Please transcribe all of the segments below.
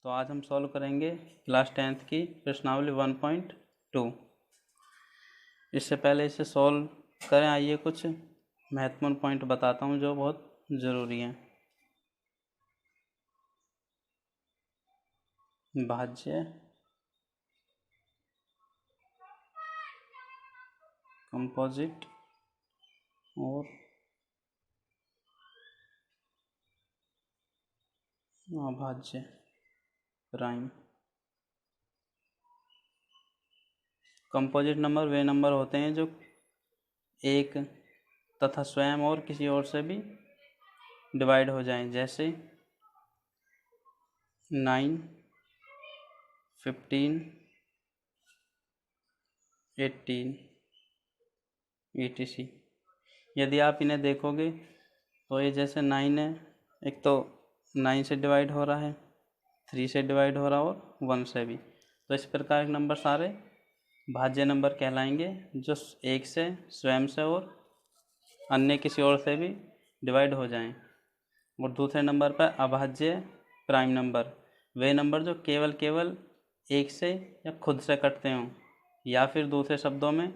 तो आज हम सॉल्व करेंगे क्लास 10th की प्रश्नावली 1.2। इससे पहले इसे सॉल्व करें, आइए कुछ महत्वपूर्ण पॉइंट बताता हूँ जो बहुत ज़रूरी हैं। भाज्य, कंपोजिट और अभाज्य प्राइम। कंपोजिट नंबर वे नंबर होते हैं जो एक तथा स्वयं और किसी और से भी डिवाइड हो जाएं, जैसे 9, 15, 18 etc। यदि आप इन्हें देखोगे तो ये जैसे 9 है, एक तो 9 से डिवाइड हो रहा है, 3 से डिवाइड हो रहा है और 1 से भी। तो इस प्रकार के नंबर सारे भाज्य नंबर कहलाएंगे जो एक से, स्वयं से और अन्य किसी और से भी डिवाइड हो जाएं। और दूसरे नंबर पर अभाज्य प्राइम नंबर, वे नंबर जो केवल एक से या खुद से कटते हों, या फिर दूसरे शब्दों में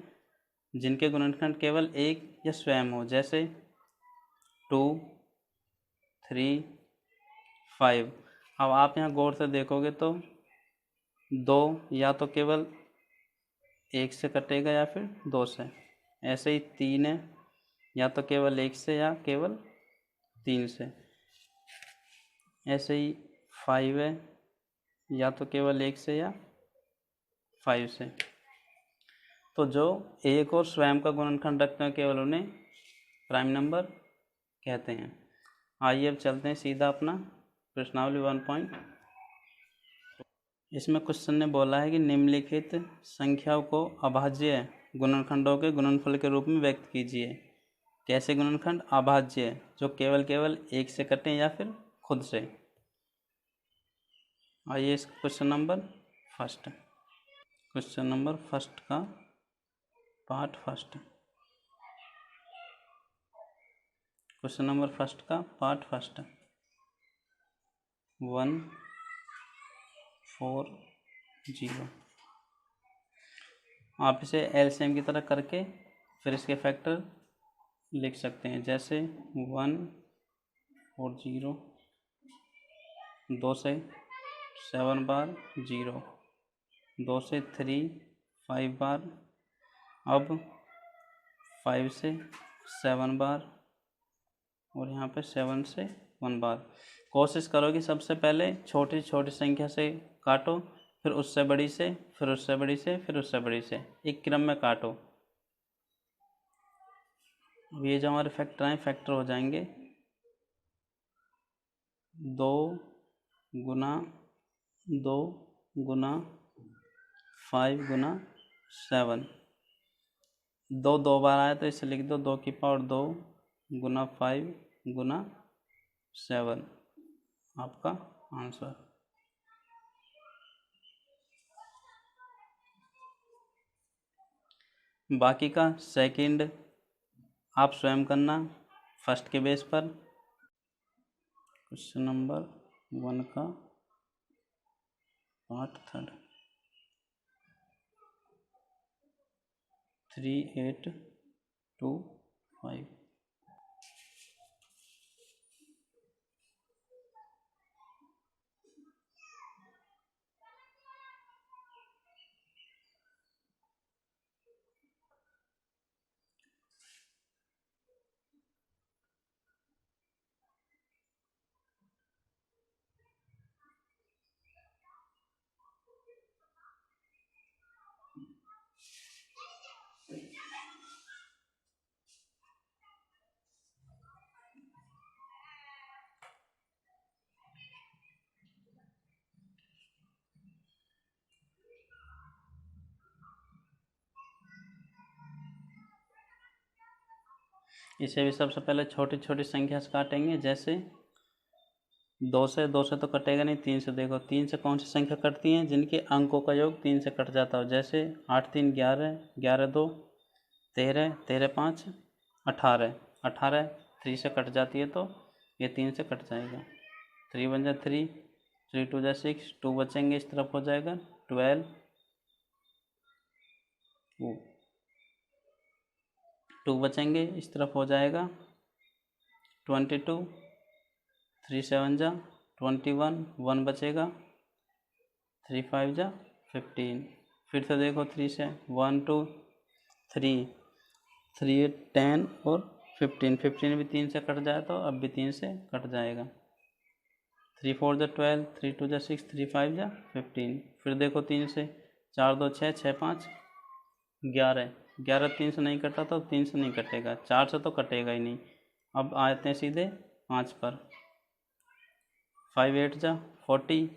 जिनके गुणनखंड केवल एक या स्वयं हो, जैसे 2, 3, 5। अब आप यहाँ गौर से देखोगे तो 2 या तो केवल एक से कटेगा या फिर 2 से। ऐसे ही 3 है, या तो केवल एक से या केवल 3 से। ऐसे ही 5 है, या तो केवल एक से या 5 से। तो जो एक और स्वयं का गुणनखंड रखते हैं केवल उन्हें प्राइम नंबर कहते हैं। आइए अब चलते हैं सीधा अपना प्रश्नावली 1 इसमें क्वेश्चन ने बोला है कि निम्नलिखित संख्याओं को अभाज्य गुणनखंडों के गुणनफल के रूप में व्यक्त कीजिए। कैसे गुणनखंड? अभाज्य, जो केवल एक से कटें या फिर खुद से। आइए इस क्वेश्चन नंबर फर्स्ट का part first. Question number first का पार्ट फर्स्ट 1, 4, 0। आप इसे एलसीएम की तरह करके फिर इसके फैक्टर लिख सकते हैं, जैसे 1 और 0, 2 से 7 बार 0, 2 से 3 5 बार, अब 5 से 7 बार और यहाँ पे 7 से 1 बार। कोशिश करो कि सबसे पहले छोटी छोटी संख्या से काटो, फिर उससे बड़ी से, फिर उससे बड़ी से, फिर उससे बड़ी से, एक क्रम में काटो। अब ये जो हमारे फैक्टर हैं, फैक्टर हो जाएंगे 2 गुना 2 गुना 5 गुना 7। 2 दो बार आया तो इसे लिख दो 2 की पावर 2 गुना 5 गुना 7, आपका आंसर। बाकी का सेकंड आप स्वयं करना फर्स्ट के बेस पर। क्वेश्चन नंबर 1 का पार्ट थर्ड 3, 8, 2, 5। इसे भी सबसे पहले छोटी छोटी संख्या से काटेंगे, जैसे 2 से तो कटेगा नहीं, 3 से देखो 3 से कौन सी संख्या कटती हैं जिनके अंकों का योग 3 से कट जाता हो, जैसे 8 3 11, 11 2 13, 13 5 18, 18 3 से कट जाती है तो ये 3 से कट जाएगा। 3 1 जा 3, 3 2 जा 6, 2 बचेंगे, इस तरफ हो जाएगा 12, 2 बचेंगे, इस तरफ हो जाएगा 22, 3 7 जा 21, 1 बचेगा, 3 5 जा 15। फिर से देखो 3 से 1 2 3, 3 8 10 और 15, 15 भी 3 से कट जाए तो अब भी 3 से कट जाएगा। 3 4 जा 12, 3 2 जा 6, 3 5 जा 15। फिर देखो 3 से 4 2 6, 6 5 11, 11 3 से नहीं कटा तो 3 से नहीं कटेगा, 4 से तो कटेगा ही नहीं। अब आते हैं सीधे 5 पर। 5 8 जा 40,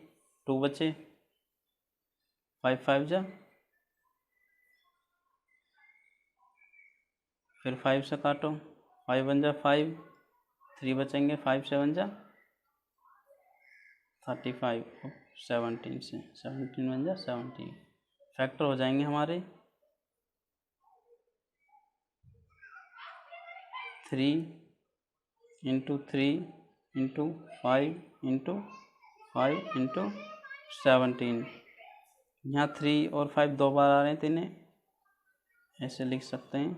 2 बचे, 5 5 जा, फिर 5 से काटो, 5 1 जा 5, 3 बचेंगे, 5 7 जा 35, 17 से 17 1 जा 17। फैक्टर हो जाएंगे हमारे 3 इंटू 3 इंटू 5 इंटू 5 इंटू 17। यहाँ 3 और 5 दो बार आ रहे हैं तो इन्हें ऐसे लिख सकते हैं।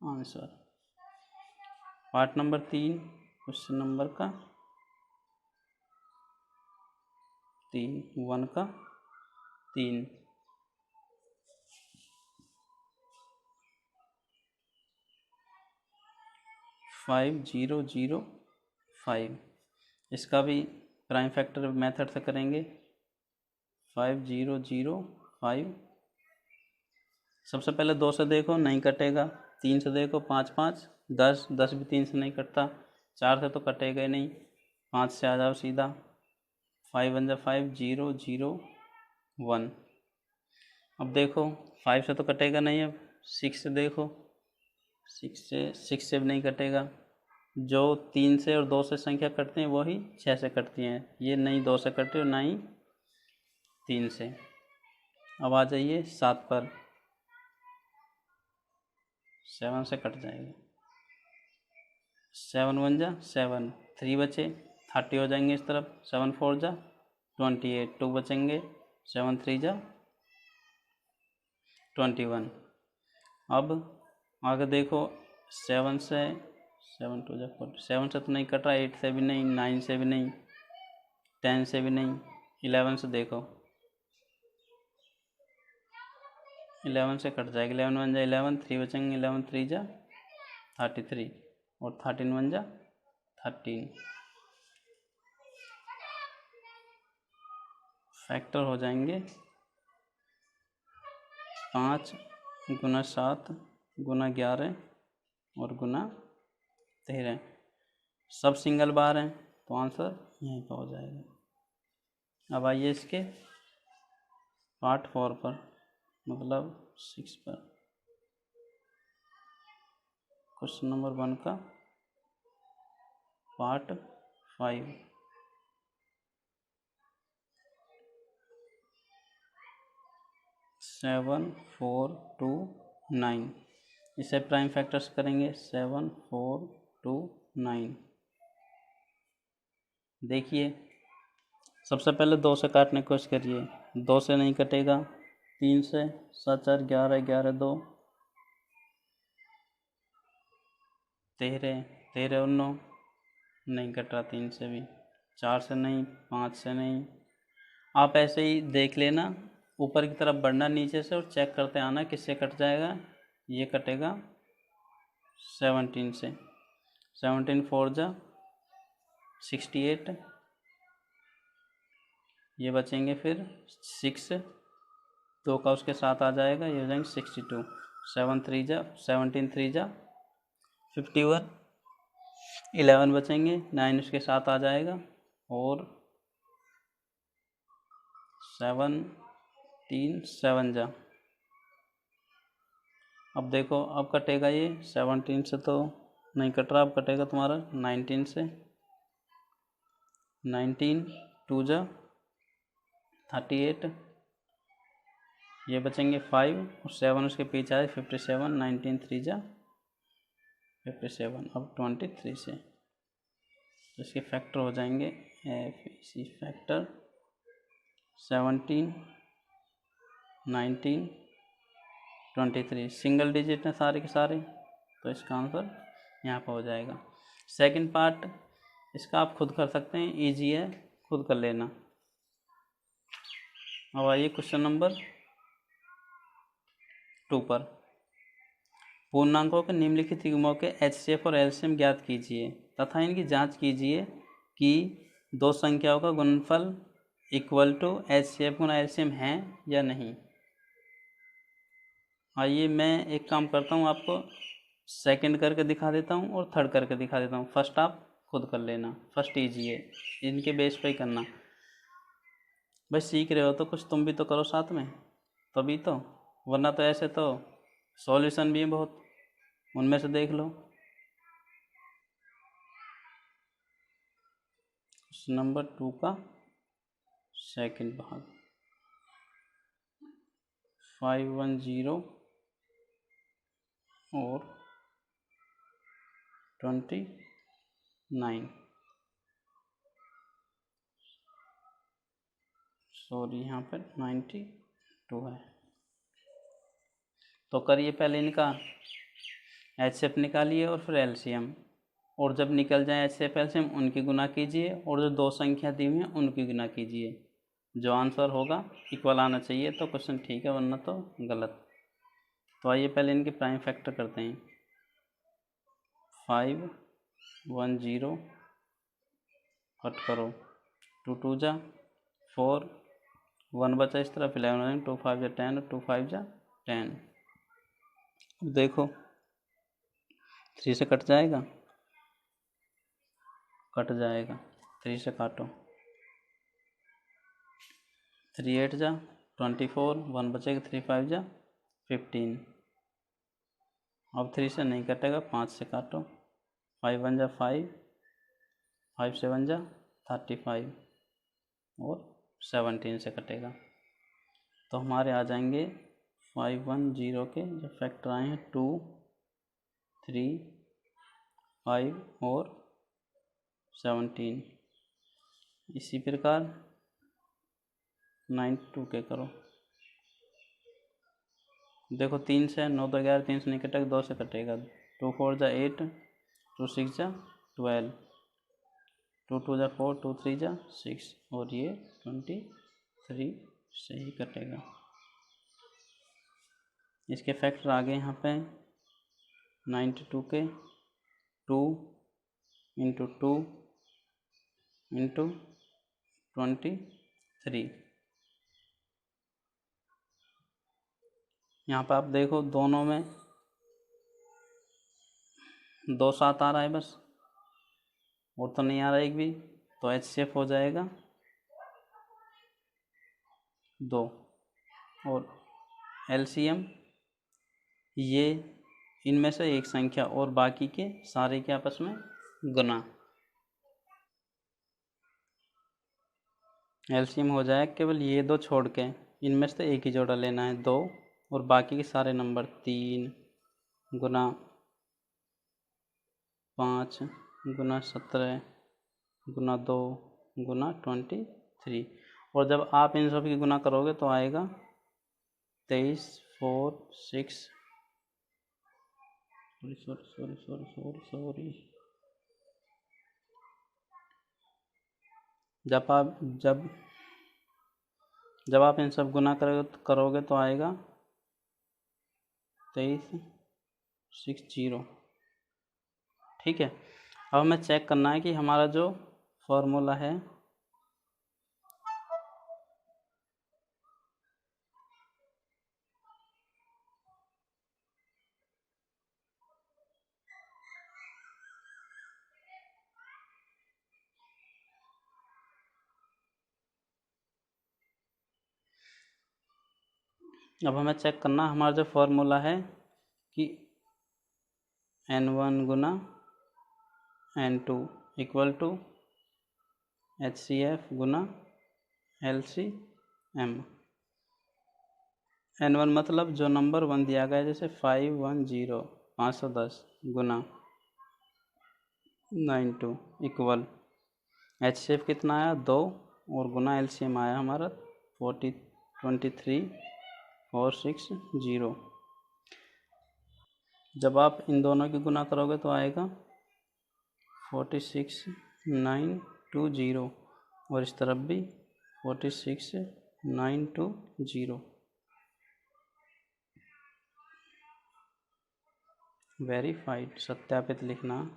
Answer part number 3 question number का 3, 1 का 3। फाइव 0 0 5, इसका भी प्राइम फैक्टर मेथड से करेंगे। 5 0 0 5, सबसे पहले 2 से देखो नहीं कटेगा, 3 से देखो 5 5 10, 10 भी 3 से नहीं कटता, 4 से तो कटेगा ही नहीं, 5 से आ जाओ सीधा, 5 1 जा 5 0 0 1। अब देखो 5 से तो कटेगा नहीं, अब 6 से देखो, 6 से भी नहीं कटेगा। जो 3 से और 2 से संख्या कटती हैं वही 6 से कटती हैं, ये नहीं 2 से कटे और ना ही 3 से। अब आ जाइए 7 पर, 7 से कट जाएगा, 7 1 जा 7, 3 बचे, 30 हो जाएंगे इस तरफ, 7 4 जा 28, 2 बचेंगे, 7 3 जा 21। अब आगे देखो 7 से 7 2 जा 40, 7 से तो नहीं कट रहा, 8 से भी नहीं, 9 से भी नहीं, 10 से भी नहीं, 11 से देखो, 11 से कट जाएगा, 11 1 जा 11, 3 बचेंगे, 11 3 जा 33 और 13 1 जा 13। फैक्टर हो जाएंगे 5 गुना 7 गुना 11 और गुना 13, सब सिंगल बार हैं तो आंसर यहीं पर हो जाएगा। अब आइए इसके पार्ट 4 पर, मतलब 6 पर, क्वेश्चन नंबर 1 का पार्ट 5। 7 4 2 9, इसे प्राइम फैक्टर्स करेंगे। 7 4 2 9, देखिए सबसे पहले 2 से काटने की कोशिश करिए, 2 से नहीं कटेगा, 3 से 7 4 11 11 2 13 13 और 9 नहीं कट रहा, 3 से भी, 4 से नहीं, 5 से नहीं। आप ऐसे ही देख लेना, ऊपर की तरफ बढ़ना नीचे से और चेक करते आना किससे कट जाएगा। ये कटेगा 17 से, 17 4 जा 68, ये बचेंगे फिर 6, 2 का उसके साथ आ जाएगा, ये हो जाएंगे 62, 7 3 जा 17 3 जा 51, 11 बचेंगे, 9 उसके साथ आ जाएगा और 7 3 7 जा। अब देखो अब कटेगा, ये 17 से तो नहीं कट रहा, अब कटेगा तुम्हारा 19 से, 19 2 जा 38, ये बचेंगे 5 और 7 उसके पीछे आए 57, 19 3 जा 57, अब 23 से। तो इसके फैक्टर हो जाएंगे FEC फैक्टर 17, 19, 23। सिंगल डिजिट हैं सारे के सारे, तो इसका आंसर यहाँ पर हो जाएगा। सेकंड पार्ट इसका आप खुद कर सकते हैं, इजी है, खुद कर लेना। अब आइए क्वेश्चन नंबर 2 पर। पूर्णांकों के निम्नलिखित युग्मों के HCF और LCM ज्ञात कीजिए तथा इनकी जांच कीजिए कि दो संख्याओं का गुणनफल इक्वल टू HCF गुना LCM है या नहीं। आइए मैं एक काम करता हूँ, आपको सेकंड करके दिखा देता हूँ और थर्ड करके दिखा देता हूँ। फर्स्ट आप खुद कर लेना, फर्स्ट ईजी है, इनके बेस पे ही करना। भाई सीख रहे हो तो कुछ तुम भी तो करो साथ में, तभी तो, वरना तो ऐसे तो सॉल्यूशन भी है बहुत, उनमें से देख लो। क्वेश्चन नंबर 2 का सेकंड भाग 510 और 29, सॉरी यहाँ पर 92 है। तो करिए पहले इनका HCF निकालिए और फिर LCM, और जब निकल जाए HCF LCM उनकी गुना कीजिए और जो दो संख्या दी हुई हैं उनकी गुना कीजिए। जो आंसर होगा इक्वल आना चाहिए तो क्वेश्चन ठीक है, वरना तो गलत। तो आइए पहले इनके प्राइम फैक्टर करते हैं। 510 कट करो, 2 2 जा 4, 1 बचा इस तरफ, 11 2 5 जा 10 और 2 5 जा 10। देखो 3 से कट जाएगा, कट जाएगा, 3 से काटो, 3 8 जा 24, 1 बचेगा, 3 5 जा 15। अब 3 से नहीं कटेगा, 5 से काटो, 5 1 जा 5, 5 7 जा 35 और 17 से कटेगा। तो हमारे आ जाएंगे 510 के जो फैक्टर आए हैं 2, 3, 5 और 17। इसी प्रकार 92 के करो। देखो 3 से 9 तो 11, 3 से नहीं कटेगा, 2 से कटेगा, 2 4 जा 8, 2 6 जा 12, 2 2 जा 4, 2 3 जा 6 और ये 23 से ही कटेगा। इसके फैक्टर आगे यहाँ पे 92 के 2 इंटू 2 इंटू 23। यहाँ पर आप देखो दोनों में 2 7 आ रहा है बस, और तो नहीं आ रहा एक भी, तो HCF हो जाएगा 2 और LCM ये इनमें से एक संख्या और बाकी के सारे के आपस में गुना। LCM हो जाएगा केवल ये दो छोड़ के, इनमें से एक ही जोड़ा लेना है 2, और बाकी के सारे नंबर 3 गुना 5 गुना 17 गुना 2 गुना 23। और जब आप इन सब की गुना करोगे तो आएगा 23 4 6 सॉरी जब आप इन सब गुना करोगे तो आएगा 2360। ठीक है, अब हमें चेक करना है कि हमारा जो फॉर्मूला है हमारा जो फॉर्मूला है कि N1 गुना N2 इक्वल टू HCF गुना LCM। N1 मतलब जो नंबर 1 दिया गया है, जैसे 510 गुना 92 इक्वल HCF कितना आया 2 और गुना LCM आया हमारा 23,460। जब आप इन दोनों की गुना करोगे तो आएगा 46,920 और इस तरफ भी 46,920। वेरीफाइड, सत्यापित लिखना।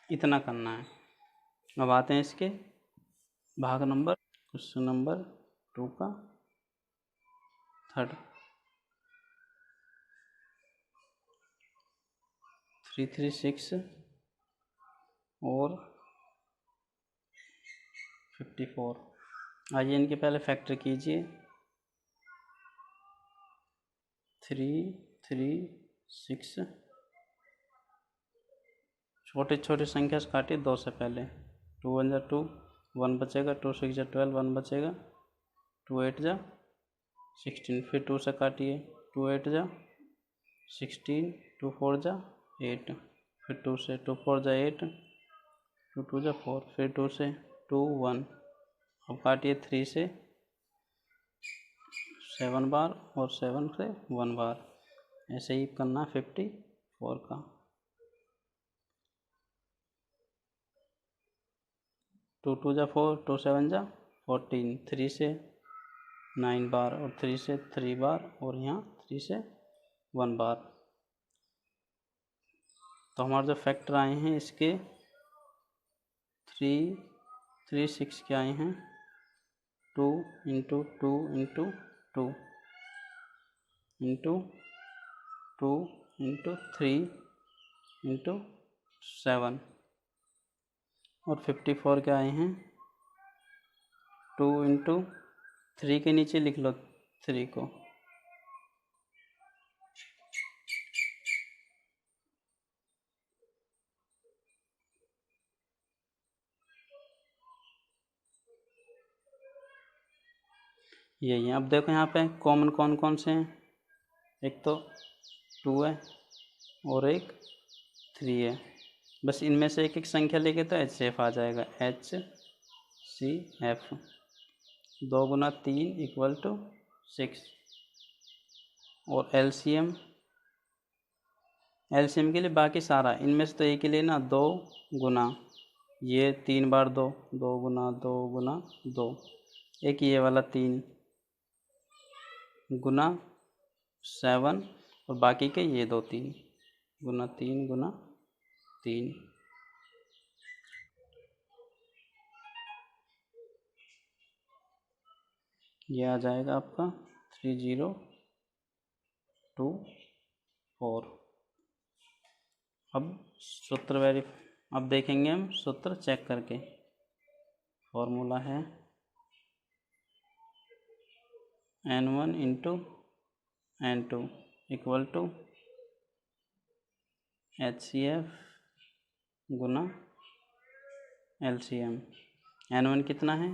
इतना करना है। अब आते हैं इसके भाग नंबर, क्वेश्चन नंबर 2 का थर्ड। 336 और 54। आइए इनके पहले फैक्टर कीजिए। 336 छोटे छोटे संख्या से काटिए 2 से पहले। 2 1 जा 2, 1 बचेगा। 2 6 जा 12, 1 बचेगा। 2 8 जा 16, फिर 2 से काटिए। 2 8 जा 16, 2 4 जा 8, फिर 2 से 2 4 जा 8, 2 2 जा 4, फिर 2 से 2 1। अब काटिए 3 से 7 बार और 7 से 1 बार। ऐसे ही करना 54 का। 2 2 जा 4, 2 7 जा 14, 3 से 9 बार और 3 से 3 बार और यहाँ 3 से 1 बार। तो हमारे जो फैक्टर आए हैं इसके 336 के आए हैं 2 into 2 into 2 into 2 into 3 into 7 और 54 के आए हैं 2 इंटू 3 के नीचे लिख लो 3 को। यही है। अब देखो यहाँ पे कॉमन कौन कौन से हैं। एक तो 2 है और एक 3 है। बस इनमें से एक एक संख्या लेके तो HCF आ जाएगा। HCF 2 गुना 3 इक्वल टू 6। और LCM के लिए बाकी सारा, इनमें से तो एक ही लेना 2 गुना ये 3 बार 2, 2 गुना 2 गुना 2, एक ये वाला 3 गुना 7 और बाकी के ये 2 3 गुना 3 गुना 3। ये आ जाएगा आपका 3024। अब सूत्र अब देखेंगे हम सूत्र चेक करके। फॉर्मूला है N1 into N2 equal to HCF गुना LCM। N1 कितना है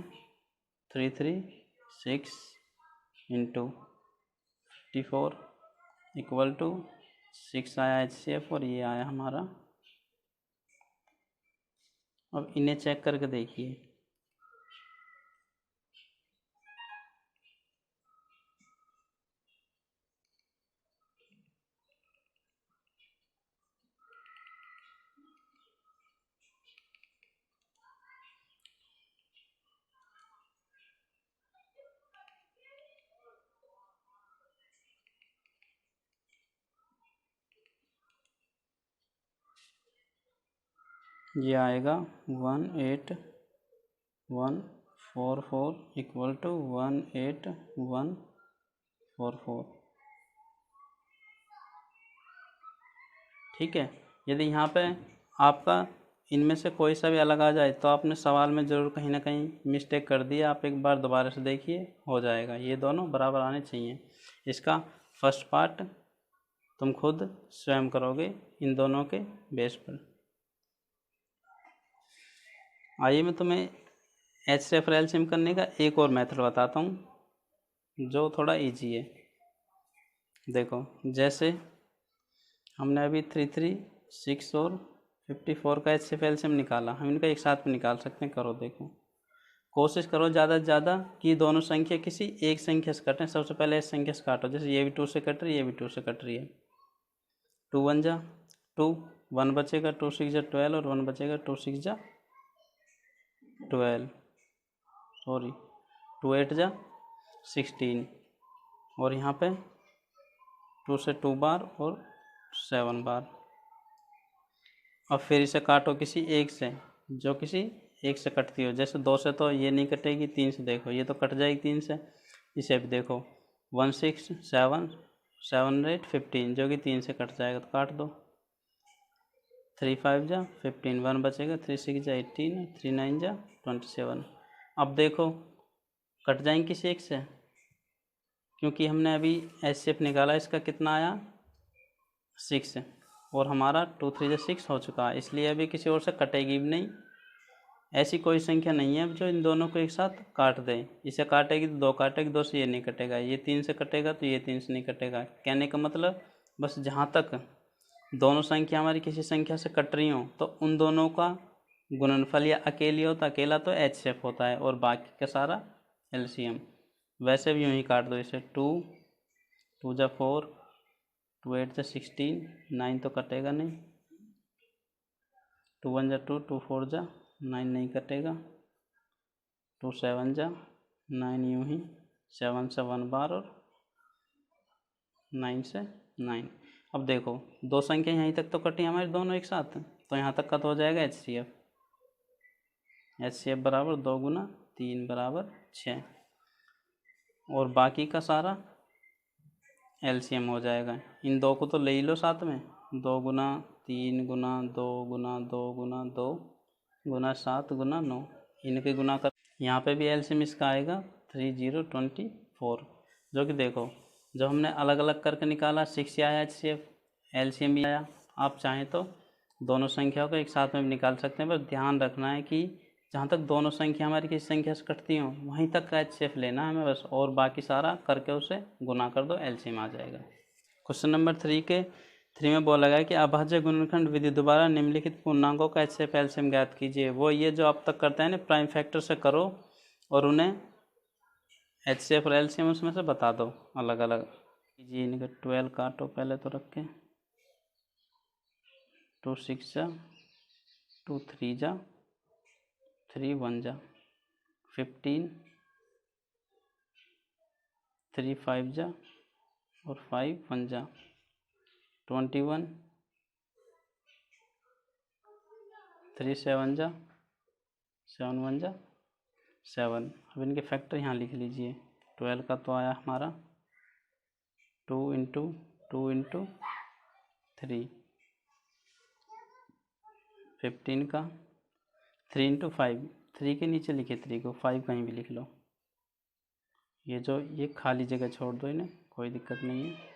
336 इंटू 54 इक्वल टू 6 आया HCF और ये आया हमारा। अब इन्हें चेक करके देखिए। ये आएगा 18144 इक्वल टू 18144। ठीक है। यदि यहाँ पे आपका इनमें से कोई सा भी अलग आ जाए तो आपने सवाल में ज़रूर कहीं ना कहीं मिस्टेक कर दिया। आप एक बार दोबारा से देखिए, हो जाएगा। ये दोनों बराबर आने चाहिए। इसका फर्स्ट पार्ट तुम खुद स्वयं करोगे इन दोनों के बेस पर। आइए मैं तुम्हें HCF और LCM करने का एक और मेथड बताता हूँ जो थोड़ा इजी है। देखो, जैसे हमने अभी 336 और 54 का HCF एलसीएम निकाला, हम इनका एक साथ में निकाल सकते हैं। करो देखो, कोशिश करो ज़्यादा से ज़्यादा कि दोनों संख्या किसी एक संख्या से कटें। सबसे पहले इस संख्या से काटो, जैसे ये भी 2 से कट रही है, ये भी 2 से कट रही है। 2 1 जा 2, 1 बचेगा, 2 6 जा 12 और 1 बचेगा, 2 6 जा 12, सॉरी 2 8 जा 16 और यहाँ पे 2 से 2 बार और 7 बार। अब फिर इसे काटो किसी एक से, जो किसी एक से कटती हो। जैसे 2 से तो ये नहीं कटेगी, 3 से देखो ये तो कट जाएगी 3 से। इसे भी देखो 1 6 7 7 8 15, जो कि 3 से कट जाएगा तो काट दो। 3 5 जा 15, 1 बचेगा, 3 6 जा 18, 3 9 जा 27। अब देखो कट जाएंगे किसी एक से, क्योंकि हमने अभी HCF निकाला, इसका कितना आया 6 और हमारा 2 3 जा 6 हो चुका है, इसलिए अभी किसी और से कटेगी भी नहीं। ऐसी कोई संख्या नहीं है जो इन दोनों को एक साथ काट दे। इसे काटेगी तो 2 काटेगी, 2 से ये नहीं कटेगा, ये 3 से कटेगा तो ये 3 से नहीं कटेगा। कहने का मतलब बस जहाँ तक दोनों संख्या हमारी किसी संख्या से कट रही हो तो उन दोनों का गुणनफल या अकेली हो तो अकेला तो HCF होता है और बाकी का सारा LCM। वैसे भी यूँ ही काट दो इसे, 2 2 जा 4, 2 8 जा 16, 9 तो कटेगा नहीं, 2 1 जा 2, 2 4 जा 9 नहीं कटेगा, 2 7 जा 9 यूँ ही, 7 से 1 बार और 9 से 9। अब देखो दो संख्या यहीं तक तो कटी हमारी दोनों एक साथ, तो यहाँ तक का तो हो जाएगा HCF। HCF बराबर 2 गुना 3 बराबर 6 और बाकी का सारा LCM हो जाएगा। इन दो को तो ले ही लो साथ में, 2 गुना 3 गुना 2 गुना 2 गुना 2 गुना 7 गुना 9, इनके गुना कर। यहाँ पे भी LCM इसका आएगा 3024, जो कि देखो जब हमने अलग अलग करके निकाला 6 आया HCF, LCM भी आया। आप चाहें तो दोनों संख्याओं को एक साथ में भी निकाल सकते हैं, पर ध्यान रखना है कि जहाँ तक दोनों संख्या हमारी किसी संख्या से कटती हो वहीं तक का HCF लेना है हमें बस, और बाकी सारा करके उसे गुना कर दो, LCM आ जाएगा। क्वेश्चन नंबर 3 में बोला गया कि अभाज्य गुणनखंड विधि द्वारा निम्नलिखित पूर्णांकों का HCF LCM ज्ञात कीजिए। वो ये जो आप तक करते हैं ना प्राइम फैक्टर से करो और उन्हें HCF और LCM उसमें से बता दो अलग अलग कीजिए। इनके 12 काटो पहले तो रख के, 2 6 जा 2 3 जा 3 1 जा 15, 3 5 जा और 5 1 जा 21, 3 7 जा 7 1 जा 7। अब इनके फैक्टर यहाँ लिख लीजिए। 12 का तो आया हमारा 2 इंटू 2 इंटू 3, 15 का 3 इंटू 5, 3 के नीचे लिखे 3 को, 5 कहीं भी लिख लो। ये खाली जगह छोड़ दो इन्हें, कोई दिक्कत नहीं है।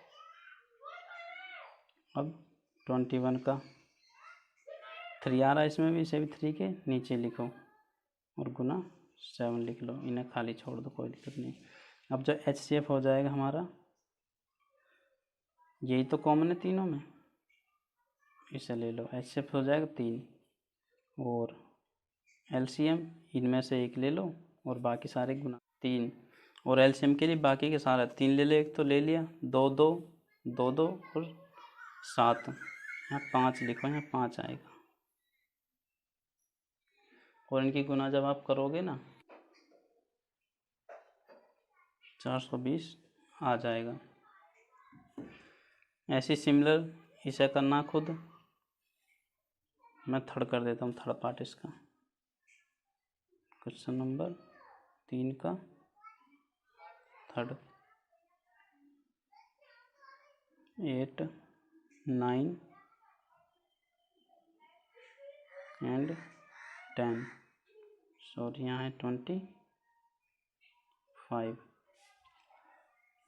अब 21 का 3 आ रहा है इसमें भी, इसे भी 3 के नीचे लिखो और गुना 7 लिख लो, इन्हें खाली छोड़ दो, कोई दिक्कत नहीं। अब जो HCF हो जाएगा हमारा, यही तो कॉमन है तीनों में, इसे ले लो। HCF हो जाएगा 3 और LCM इनमें से एक ले लो और बाकी सारे गुना 3, और LCM के लिए बाकी के सारा 3 ले लो, एक तो ले लिया, 2 2 2 2 और 7, यहाँ 5 लिखो, यहाँ 5 आएगा। और इनकी गुना जब आप करोगे ना 420 आ जाएगा। ऐसी सिमिलर इसे करना खुद, मैं थर्ड कर देता हूँ, थर्ड पार्ट इसका। क्वेश्चन नंबर 3 का थर्ड, 8 9 एंड 10, सॉरी यहाँ है 25।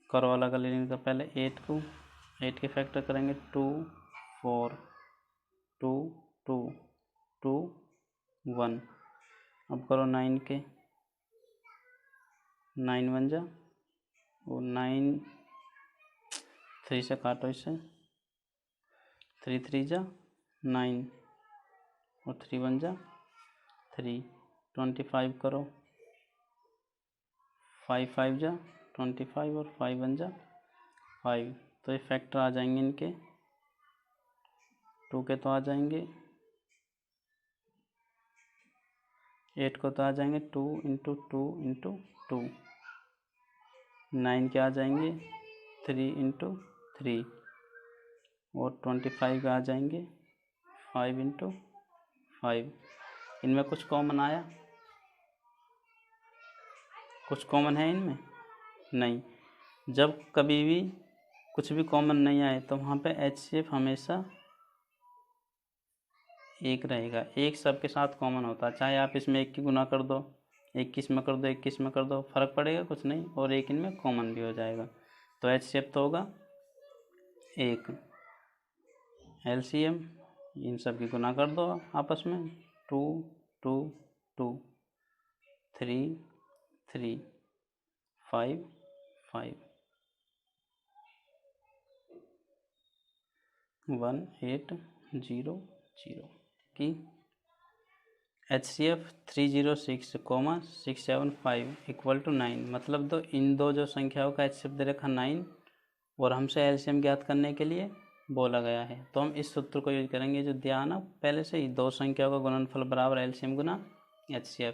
करो अलग अलग लेने का, पहले 8 के फैक्टर करेंगे 2 4 2 2 2 1। अब करो 9 के, 9 1 जा और 9, 3 से काटो इसे, 3 3 जा 9 और 3 1 जा 3, 25 करो, 5 5 जा 25 और 5 1 जा 5। तो ये फैक्टर आ जाएंगे इनके, 2 के तो आ जाएंगे, 8 को तो आ जाएंगे 2 इंटू 2 इंटू 2, 9 के आ जाएंगे 3 इंटू 3 और 25 के आ जाएंगे 5 इंटू 5। इनमें कुछ कॉमन आया? कुछ कॉमन है इनमें? नहीं। जब कभी भी कुछ भी कॉमन नहीं आए तो वहाँ पे HCF हमेशा एक रहेगा। एक सबके साथ कॉमन होता है, चाहे आप इसमें 1 की गुना कर दो, 21 में कर दो, 21 में कर दो, फर्क पड़ेगा कुछ नहीं, और एक इनमें कॉमन भी हो जाएगा। तो HCF तो होगा 1। LCM इन सब की गुना कर दो आपस में, 2 2 2, 3 3, 5 5, 1 8 0 0 की HCF 306, 675 इक्वल टू 9। मतलब तो इन दो जो संख्याओं का HCF दे रखा 9 और हमसे LCM ज्ञात करने के लिए बोला गया है। तो हम इस सूत्र को यूज करेंगे जो दिया ना पहले से ही, दो संख्याओं का गुणनफल बराबर LCM गुना HCF।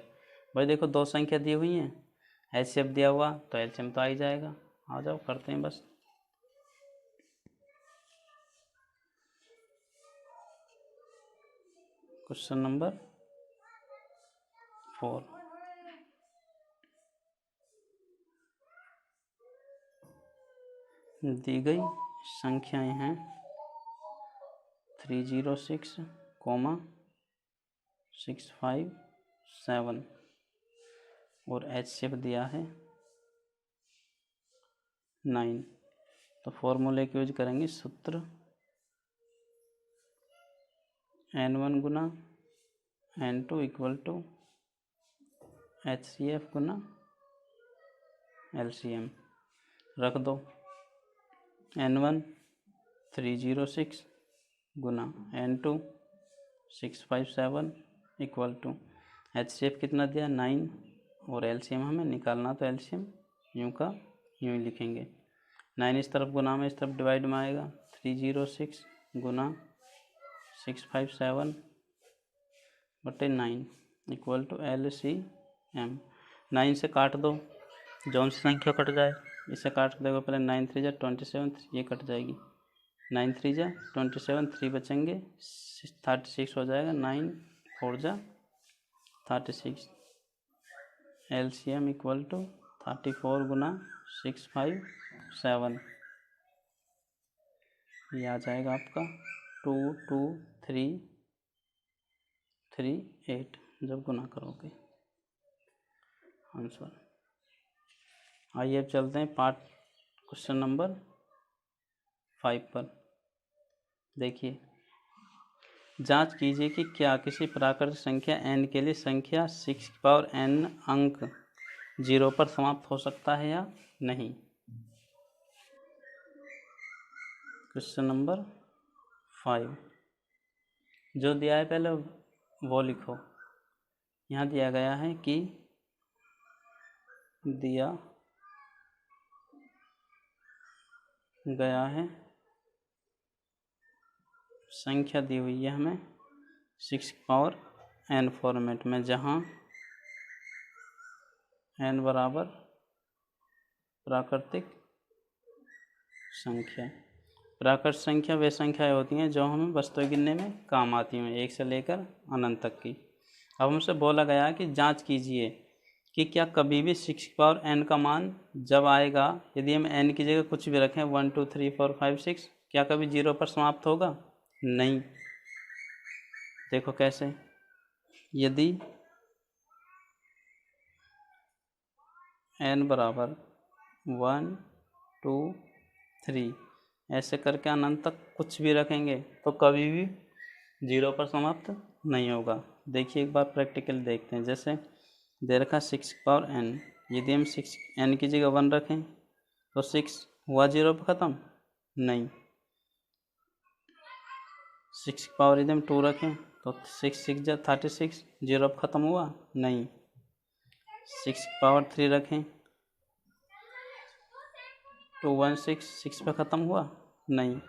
भाई देखो दो संख्या दी हुई हैं, HCF दिया हुआ तो LCM तो आ ही जाएगा। आ जाओ करते हैं बस। Question number 4। दी गई संख्याएं हैं 306, 657 और HCF दिया है 9। तो फॉर्मूले का यूज करेंगे सूत्र N1 गुना N2 इक्वल टू HCF गुना LCM। रख दो N1 306 Guna N2 657 equal to HCF कितना दिया 9 और LCM हमें निकालना, तो LCM यूँ का यूँ ही लिखेंगे। 9 इस तरफ गुना में, इस तरफ डिवाइड में आएगा, 306 गुना 657 बटे 9 इक्वल टू LCM। 9 से काट दो, जौन सी संख्या कट जाए इसे काट देगा। पहले 9 3 जा 27, ये कट जाएगी, 9 3 जा 27, 3 बचेंगे 36 हो जाएगा, 9 4 जा 36। LCM इक्वल टू 34 गुना 657, ये आ जाएगा आपका 22338 जब गुना करोगे आंसर। आइए अब चलते हैं पार्ट क्वेश्चन नंबर 5 पर। देखिए, जांच कीजिए कि क्या किसी प्राकृतिक संख्या n के लिए संख्या 6 की पावर n अंक 0 पर समाप्त हो सकता है या नहीं। क्वेश्चन नंबर 5 जो दिया है पहले वो लिखो। यहाँ दिया गया है कि दिया गया है संख्या दी हुई है हमें 6 पावर n फॉर्मेट में, जहाँ n बराबर प्राकृतिक संख्या। प्राकृतिक संख्या वे संख्याएं होती हैं जो हमें वस्तुएं गिनने में काम आती हैं, 1 से लेकर अनंत तक की। अब हमसे बोला गया कि जांच कीजिए कि क्या कभी भी 6 पावर n का मान जब आएगा, यदि हम n की जगह कुछ भी रखें 1 2 3 4 5 6, क्या कभी 0 पर समाप्त होगा? नहीं। देखो कैसे, यदि n बराबर 1 2 3 ऐसे करके अनंत तक कुछ भी रखेंगे तो कभी भी 0 पर समाप्त नहीं होगा। देखिए एक बार प्रैक्टिकल देखते हैं। जैसे दे रखा 6 पावर n, यदि हम 6 n की जगह 1 रखें तो 6 हुआ 0 पर ख़त्म? नहीं। 6 की पावर इधर 2 रखें तो 6 जा 36, 0 अब ख़त्म हुआ नहीं। 6 की पावर 3 रखें 216, 6 पे ख़त्म हुआ नहीं।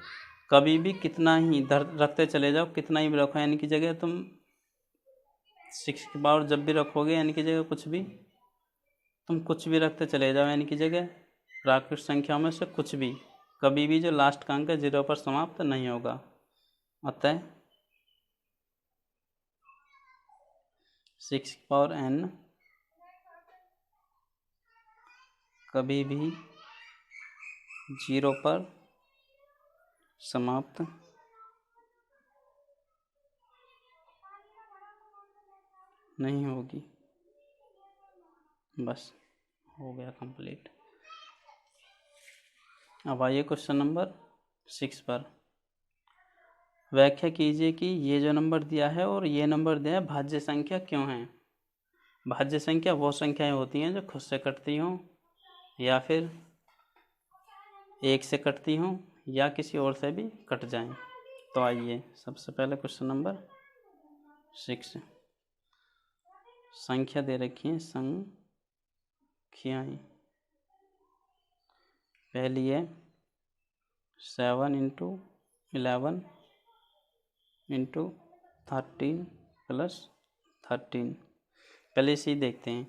कभी भी कितना ही इधर रखते चले जाओ, कितना ही रखो यानी की जगह तुम 6 की पावर जब भी रखोगे यानी की जगह कुछ भी तुम कुछ भी रखते चले जाओ यानी कि जगह प्राकृत संख्याओं में से कुछ भी, कभी भी जो लास्ट का अंक है 0 पर समाप्त नहीं होगा। अतः 6 की पावर n कभी भी 0 पर समाप्त नहीं होगी। बस हो गया कंप्लीट। अब आइए क्वेश्चन नंबर 6 पर। व्याख्या कीजिए कि ये जो नंबर दिया है और ये नंबर दिया है भाज्य संख्या क्यों है। भाज्य संख्या वो संख्याएं होती हैं जो खुद से कटती हों या फिर 1 से कटती हों या किसी और से भी कट जाएं। तो आइए सबसे पहले क्वेश्चन नंबर 6, संख्या दे रखी है संख्याएं। पहली है 7 × 11 × 13 + 13। पहले इसी देखते हैं।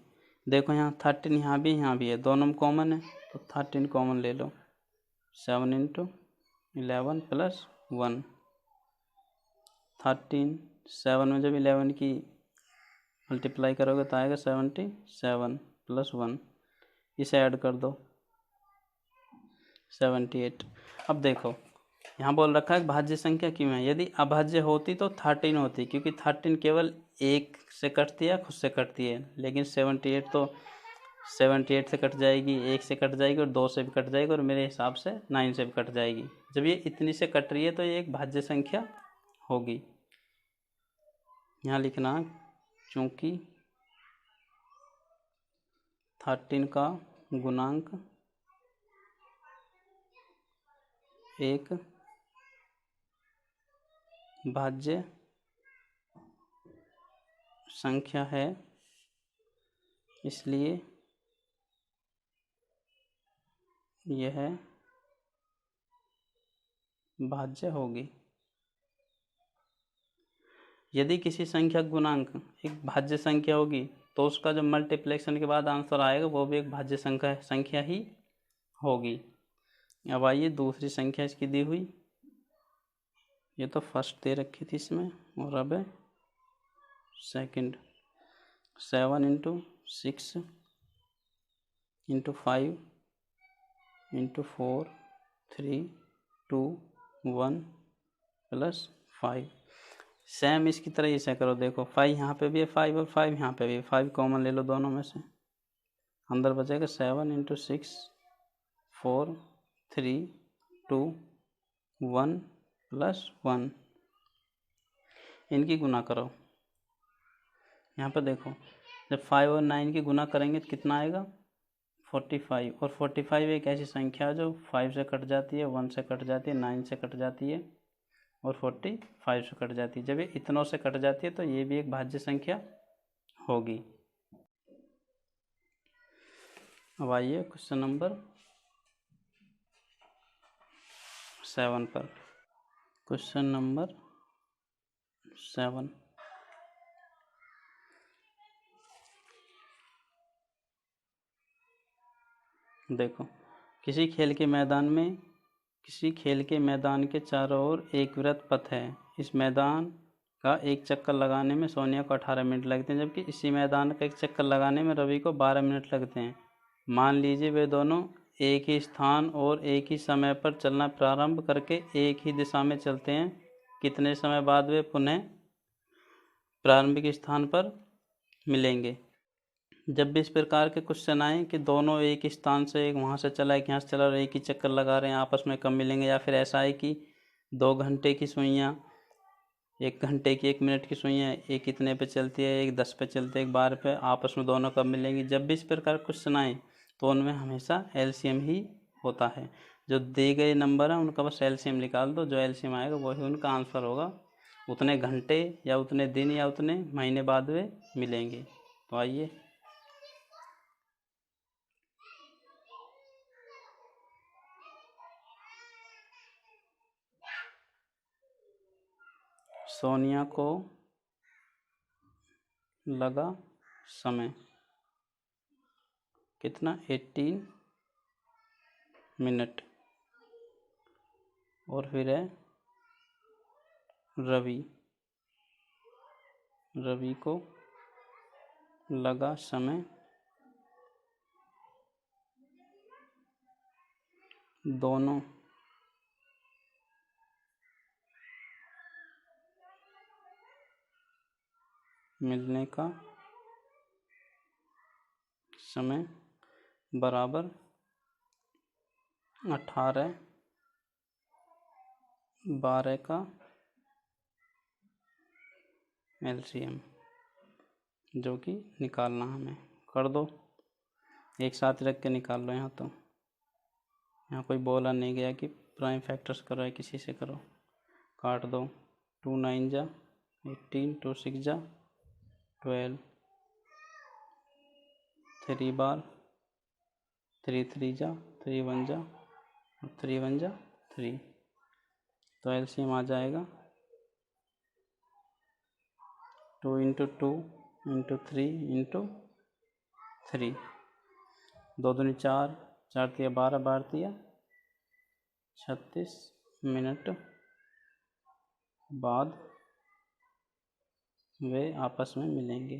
देखो यहाँ 13 यहाँ भी है, दोनों में कॉमन है तो 13 कॉमन ले लो। 7 × 11 + 1 13। 7 में जब 11 की मल्टीप्लाई करोगे तो आएगा 77 + 1, इसे ऐड कर दो 78। अब देखो यहाँ बोल रखा है भाज्य संख्या क्यों है। यदि अभाज्य होती तो 13 होती, क्योंकि 13 केवल 1 से कटती है, खुद से कटती है। लेकिन 78 तो 78 से कट जाएगी, 1 से कट जाएगी और 2 से भी कट जाएगी और मेरे हिसाब से 9 से भी कट जाएगी। जब ये इतनी से कट रही है तो ये एक भाज्य संख्या होगी। यहाँ लिखना चूँकि 13 का गुणांक एक भाज्य संख्या है, इसलिए यह भाज्य होगी। यदि किसी संख्या गुणांक एक भाज्य संख्या होगी तो उसका जो मल्टीप्लिकेशन के बाद आंसर आएगा वो भी एक भाज्य संख्या ही होगी। अब आइए दूसरी संख्या इसकी दी हुई, ये तो फर्स्ट दे रखी थी इसमें और अब है सेकंड। 7 × 6 × 5 × 4 3 2 1 + 5। सेम इसकी तरह इसे करो। देखो 5 यहाँ पे भी है 5 और 5 यहाँ पे भी है। 5 कॉमन ले लो दोनों में से, अंदर बचेगा 7 × 6 4 3 2 1 + 1। इनकी गुना करो। यहाँ पर देखो जब 5 और 9 की गुना करेंगे तो कितना आएगा 45। और 45 एक ऐसी संख्या जो 5 से कट जाती है, 1 से कट जाती है, 9 से कट जाती है और 45 से कट जाती है। जब ये इतनों से कट जाती है तो ये भी एक भाज्य संख्या होगी। अब आइए क्वेश्चन नंबर 7 पर। क्वेश्चन नंबर 7, देखो किसी खेल के मैदान के चारों ओर एक वृत्त पथ है। इस मैदान का एक चक्कर लगाने में सोनिया को 18 मिनट लगते हैं, जबकि इसी मैदान का एक चक्कर लगाने में रवि को 12 मिनट लगते हैं। मान लीजिए वे दोनों एक ही स्थान और एक ही समय पर चलना प्रारंभ करके एक ही दिशा में चलते हैं। कितने समय बाद वे पुनः प्रारंभिक स्थान पर मिलेंगे। जब भी इस प्रकार के क्वेश्चन आए कि दोनों एक स्थान से, एक वहाँ से चला एक यहाँ से चला और एक ही चक्कर लगा रहे हैं, आपस में कब मिलेंगे। या फिर ऐसा है कि 2 घंटे की सुइयाँ, 1 घंटे की 1 मिनट की सुइयाँ, एक कितने पे चलती है, एक 10 पे चलती है, एक 12 पे, आपस में दोनों कब मिलेंगी। जब भी इस प्रकार क्वेश्चन आए तो उनमें हमेशा एलसीएम ही होता है। जो दिए गए नंबर हैं उनका बस एलसीएम निकाल दो, जो एलसीएम आएगा वही उनका आंसर होगा। उतने घंटे या उतने दिन या उतने महीने बाद वे मिलेंगे। तो आइए सोनिया को लगा समय कितना 18 मिनट। और फिर है रवि को लगा समय दोनों मिलने का समय बराबर 18/12 का LCM जो कि निकालना हमें। कर दो, एक साथ रख के निकाल लो। यहाँ कोई बोला नहीं गया कि प्राइम फैक्टर्स करो या किसी से करो। काट दो, 2 9 जा 18, 2 6 जा 12, 3 बार 3 3 जा 3 1 जा 3 1 जा 3। तो LCM आ जाएगा 2 × 2 × 3 × 3। 2 दूनी 4, 4 तिया 12, 12 तिया 36 मिनट बाद वे आपस में मिलेंगे।